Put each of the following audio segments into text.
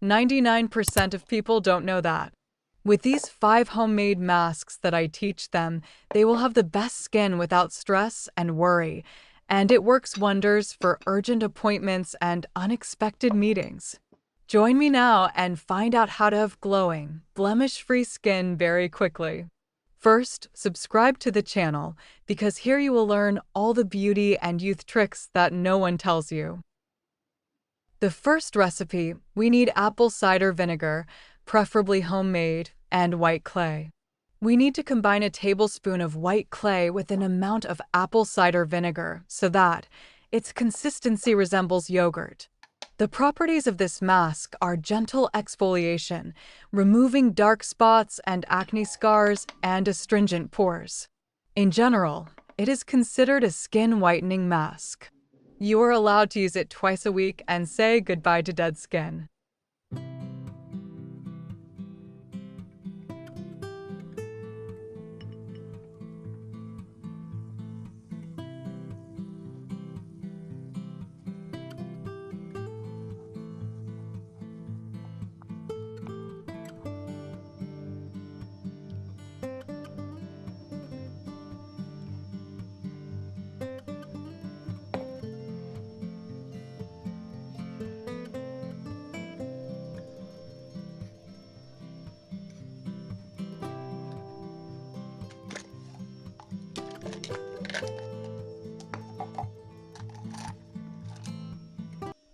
99% of people don't know that. With these 5 homemade masks that I teach them, they will have the best skin without stress and worry, and it works wonders for urgent appointments and unexpected meetings. Join me now and find out how to have glowing, blemish-free skin very quickly. First, subscribe to the channel, because here you will learn all the beauty and youth tricks that no one tells you. The first recipe, we need apple cider vinegar, preferably homemade, and white clay. We need to combine a tablespoon of white clay with an amount of apple cider vinegar so that its consistency resembles yogurt. The properties of this mask are gentle exfoliation, removing dark spots and acne scars, and astringent pores. In general, it is considered a skin whitening mask. You are allowed to use it twice a week and say goodbye to dead skin.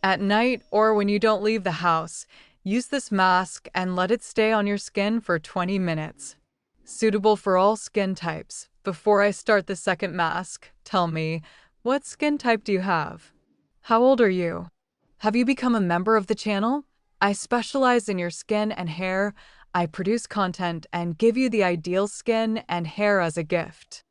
At night or when you don't leave the house, use this mask and let it stay on your skin for 20 minutes. Suitable for all skin types. Before I start the second mask, tell me, what skin type do you have? How old are you? Have you become a member of the channel? I specialize in your skin and hair. I produce content and give you the ideal skin and hair as a gift.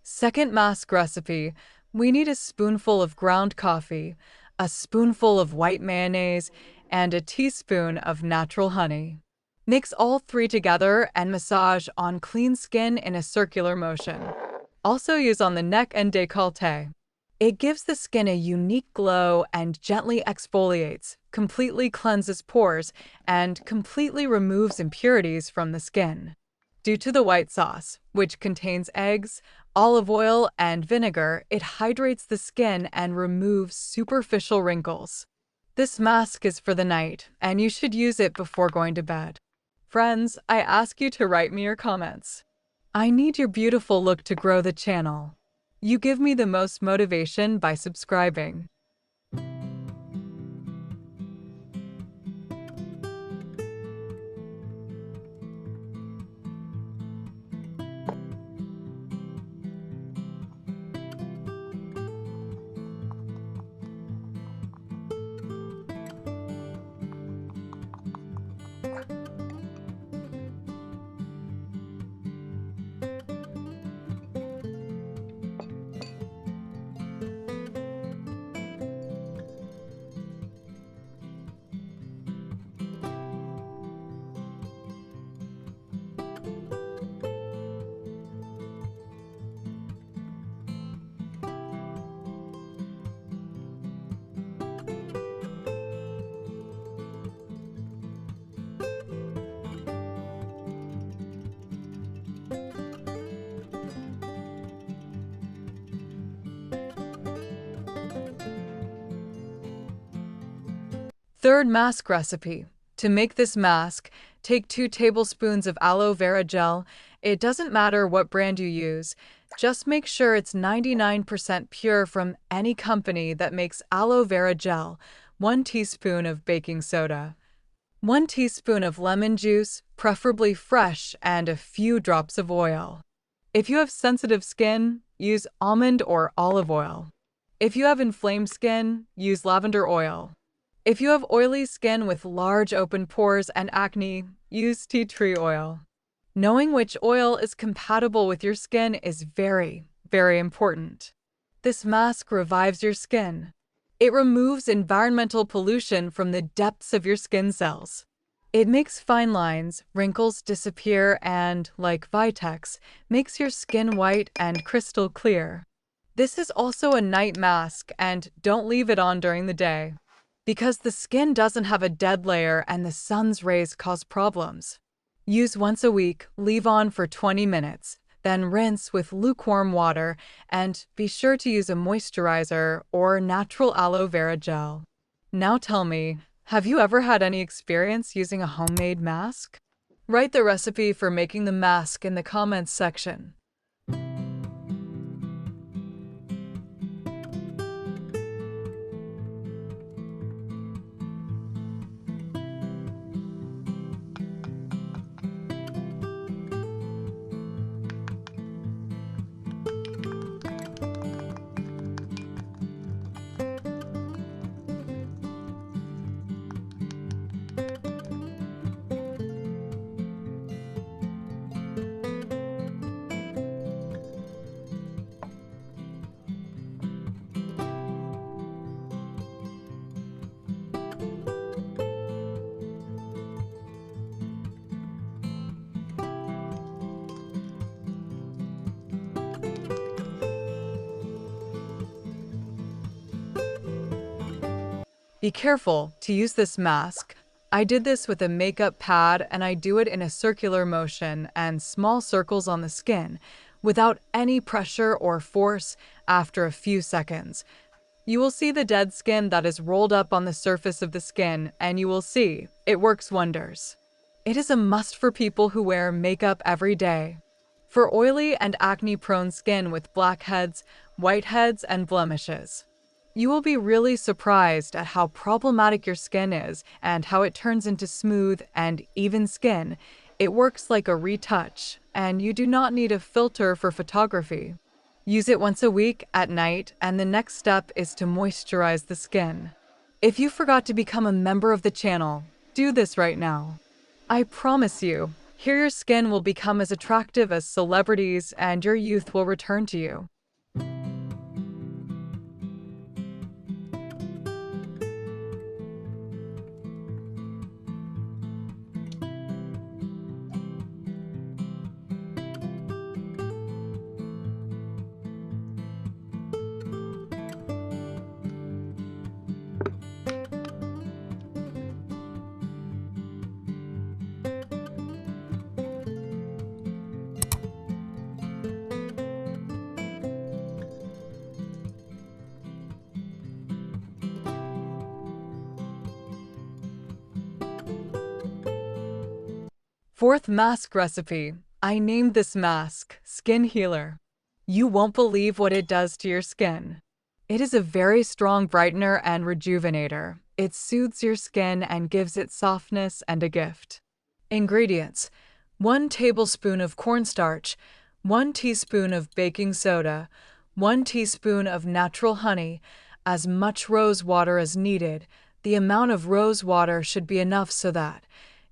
Second mask recipe, we need a spoonful of ground coffee, a spoonful of white mayonnaise, and a teaspoon of natural honey. Mix all 3 together and massage on clean skin in a circular motion. Also use on the neck and décolleté. It gives the skin a unique glow and gently exfoliates, completely cleanses pores, and completely removes impurities from the skin. Due to the white sauce, which contains eggs, olive oil, and vinegar, it hydrates the skin and removes superficial wrinkles. This mask is for the night, and you should use it before going to bed. Friends, I ask you to write me your comments. I need your beautiful look to grow the channel. You give me the most motivation by subscribing. Third mask recipe. To make this mask, take 2 tablespoons of aloe vera gel. It doesn't matter what brand you use. Just make sure it's 99% pure from any company that makes aloe vera gel. 1 teaspoon of baking soda. 1 teaspoon of lemon juice, preferably fresh, and a few drops of oil. If you have sensitive skin, use almond or olive oil. If you have inflamed skin, use lavender oil. If you have oily skin with large open pores and acne, use tea tree oil. Knowing which oil is compatible with your skin is very, very important. This mask revives your skin. It removes environmental pollution from the depths of your skin cells. It makes fine lines, wrinkles disappear, and, like Vitex, makes your skin white and crystal clear. This is also a night mask, and don't leave it on during the day, because the skin doesn't have a dead layer and the sun's rays cause problems. Use once a week, leave on for 20 minutes, then rinse with lukewarm water, and be sure to use a moisturizer or natural aloe vera gel. Now tell me, have you ever had any experience using a homemade mask? Write the recipe for making the mask in the comments section. Be careful to use this mask. I did this with a makeup pad, and I do it in a circular motion and small circles on the skin without any pressure or force after a few seconds. You will see the dead skin that is rolled up on the surface of the skin, and you will see it works wonders. It is a must for people who wear makeup every day. For oily and acne-prone skin with blackheads, whiteheads, and blemishes. You will be really surprised at how problematic your skin is and how it turns into smooth and even skin. It works like a retouch, and you do not need a filter for photography. Use it once a week at night, and the next step is to moisturize the skin. If you forgot to become a member of the channel, do this right now. I promise you, here your skin will become as attractive as celebrities and your youth will return to you. Fourth mask recipe. I named this mask Skin Healer. You won't believe what it does to your skin. It is a very strong brightener and rejuvenator. It soothes your skin and gives it softness and a gift. Ingredients: 1 tablespoon of cornstarch, 1 teaspoon of baking soda, 1 teaspoon of natural honey, as much rose water as needed. The amount of rose water should be enough so that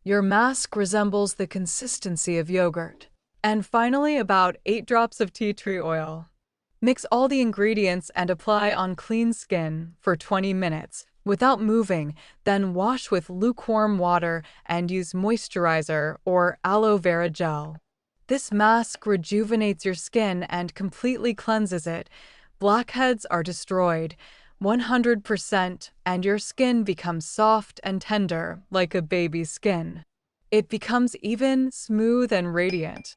your mask resembles the consistency of yogurt. And finally, about 8 drops of tea tree oil. Mix all the ingredients and apply on clean skin for 20 minutes without moving, then wash with lukewarm water and use moisturizer or aloe vera gel. This mask rejuvenates your skin and completely cleanses it. Blackheads are destroyed 100%, and your skin becomes soft and tender like a baby's skin. It becomes even, smooth, and radiant.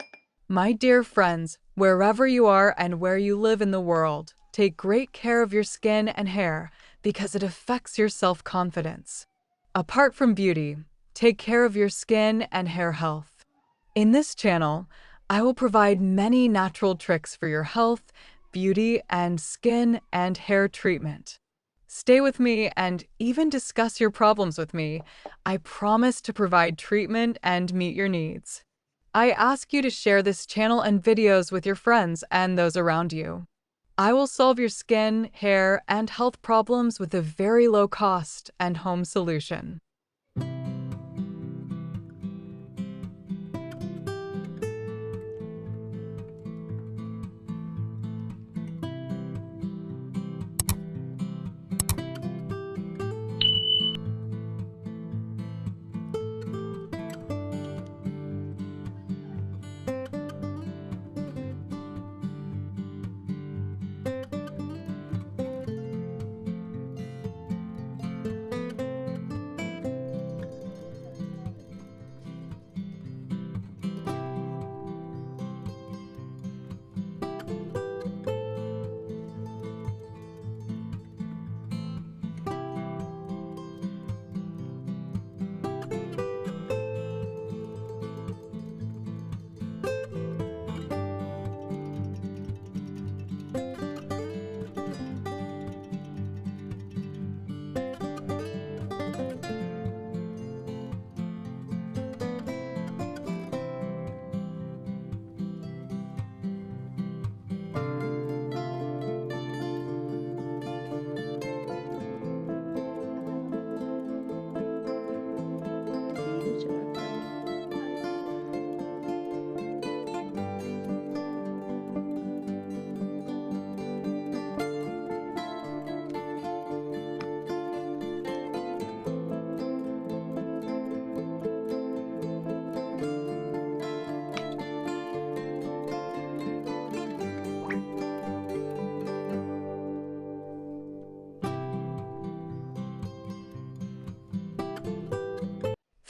My dear friends, wherever you are and where you live in the world, take great care of your skin and hair because it affects your self-confidence. Apart from beauty, take care of your skin and hair health. In this channel, I will provide many natural tricks for your health, beauty, and skin and hair treatment. Stay with me and even discuss your problems with me. I promise to provide treatment and meet your needs. I ask you to share this channel and videos with your friends and those around you. I will solve your skin, hair, and health problems with a very low cost and home solution.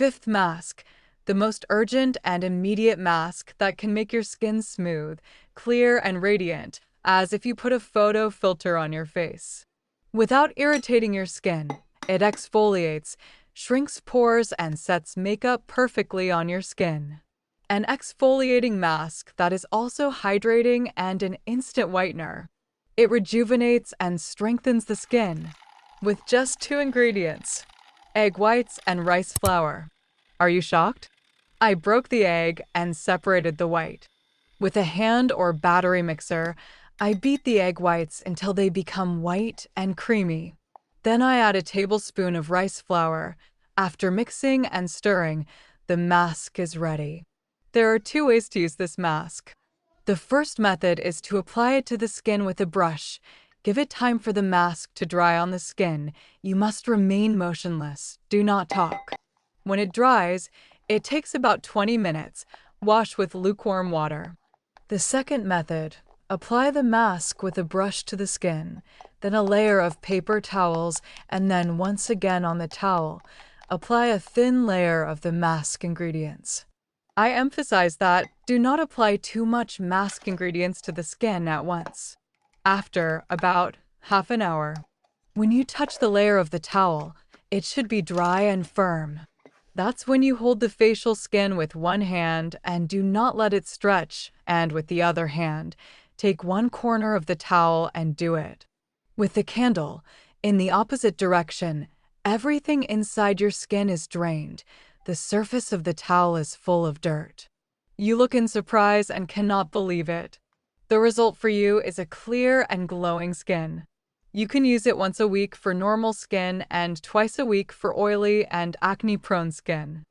Fifth mask, the most urgent and immediate mask that can make your skin smooth, clear, and radiant, as if you put a photo filter on your face. Without irritating your skin, it exfoliates, shrinks pores, and sets makeup perfectly on your skin. An exfoliating mask that is also hydrating and an instant whitener. It rejuvenates and strengthens the skin with just 2 ingredients: egg whites and rice flour. Are you shocked? I broke the egg and separated the white. With a hand or battery mixer, I beat the egg whites until they become white and creamy. Then I add a tablespoon of rice flour. After mixing and stirring, the mask is ready. There are 2 ways to use this mask. The first method is to apply it to the skin with a brush. Give it time for the mask to dry on the skin. You must remain motionless. Do not talk. When it dries, it takes about 20 minutes. Wash with lukewarm water. The second method, apply the mask with a brush to the skin, then a layer of paper towels, and then once again on the towel, apply a thin layer of the mask ingredients. I emphasize that do not apply too much mask ingredients to the skin at once. After about half an hour, when you touch the layer of the towel, it should be dry and firm. That's when you hold the facial skin with one hand and do not let it stretch, and with the other hand, take one corner of the towel and do it. With the candle, in the opposite direction, everything inside your skin is drained. The surface of the towel is full of dirt. You look in surprise and cannot believe it. The result for you is a clear and glowing skin. You can use it once a week for normal skin and twice a week for oily and acne-prone skin.